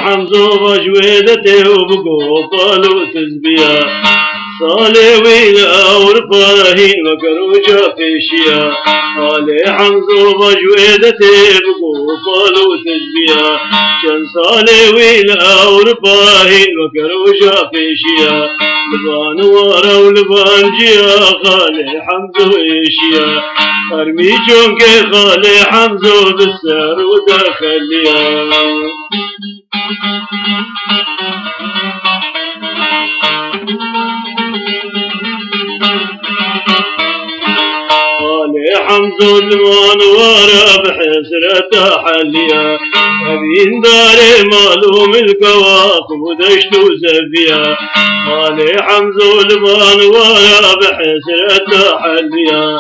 حمزو بجويدته وبقوفل وتزبيا صالي ويلا ورفاهين وكروجا فيشيا صالي حمزو بجويدته بقوفل وتزبيا كان صالي ويلا ورفاهين وكروجا فيشيا لبان ورا ولبان جيا خالي حمزو ايشيا ارمي جونك خالي حمزو بالسر وداخليا حمزو المان ورا بحسرته حليا أبين داري مالو الكواكب ودشتو زفيا خالي حمزو المان ورا بحسرته حليا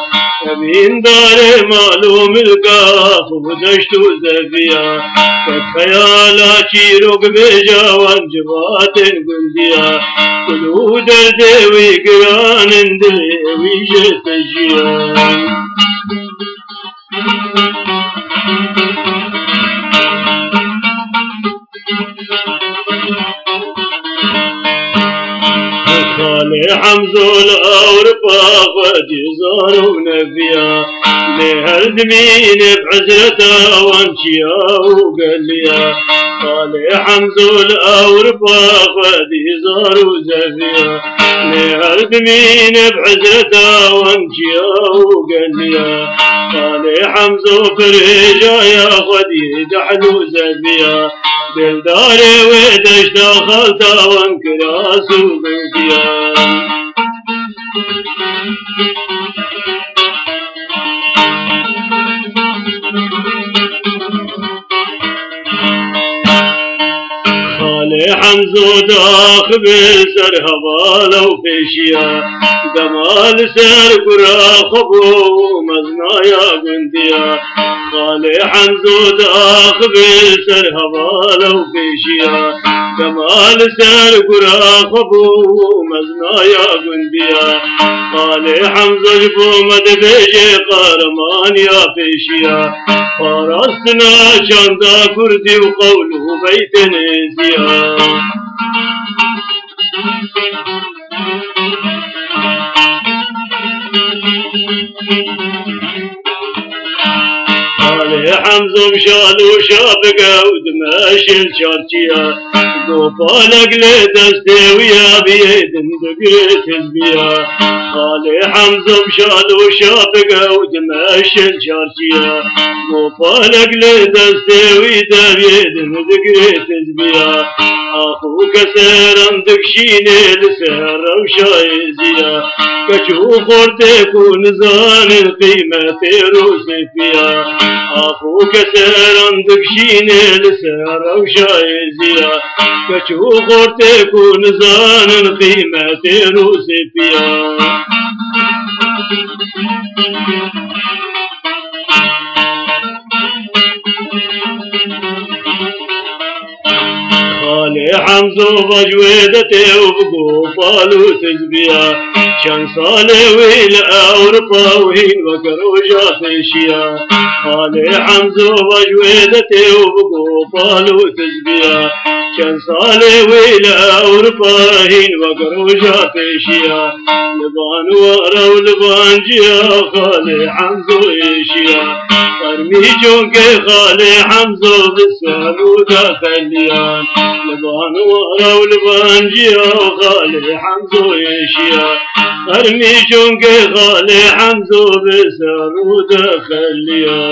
أبين داري مالو الكواكب ودشتو زفيا كخيالا شيروك بجوان جبات قنديا كلو دردي ويقران اندلي ويجتجيا خالي حمزو الأورفاق وجزار ونبيا لهردمين بعزرته وانشيا وقليا خالي حمزو الأورفاق وجزار وزفيا لهردمين بعزرته وانشيا وقليا خالي حمزو فريجا يا خديج حلو زفيا بالداري ودشتغلت وانكراس وبنتيا خالي حمزو داخ بالسر هبالا وفيشيا دمال سر قرا خبو مزنايا قنديا خالي حمزو داخ بالسر هبالا وفيشيا دمال سر قرا خبو مزنايا قنديا خالي حمزو جبو مدبيجي قارمان يا فيشيا فرستنا شاندا كردي وقوله بيت نزيا خالي حمزو مشالو شابقة ودماشي الشارتيا قوفالك لتستويا بيدن دقرت زبيا خالي حمزو مشالو شابقة ودماشي الشارتيا قوفالك لتستوي بيدن دقرت زبيا أخوك سيران دكشيني لسهر وشايزيا كشو خورتك ونزان القيمة روسي فيها أخوك سيران دكشيني لسهر وشايزيا كشو خورتك ونزان القيمة روسي فيها خالي حمزو بجويدته وبقوفال وتزبيا كان صالي ويلا ورفاوين وكروجا فيشيا خالي حمزو بجويدته وبقوفال وتزبيا كان صالي ويلا ورفاهين وكروجا فيشيا لبان ورا ولبان جيا خالي حمزو ايشيا ارمي جونك خالي حمزو بالسهل وداخليان لبان ورا ولبان جيا خالي حمزو ايشيا ارمي جونك خالي حمزو بالسهل وداخليان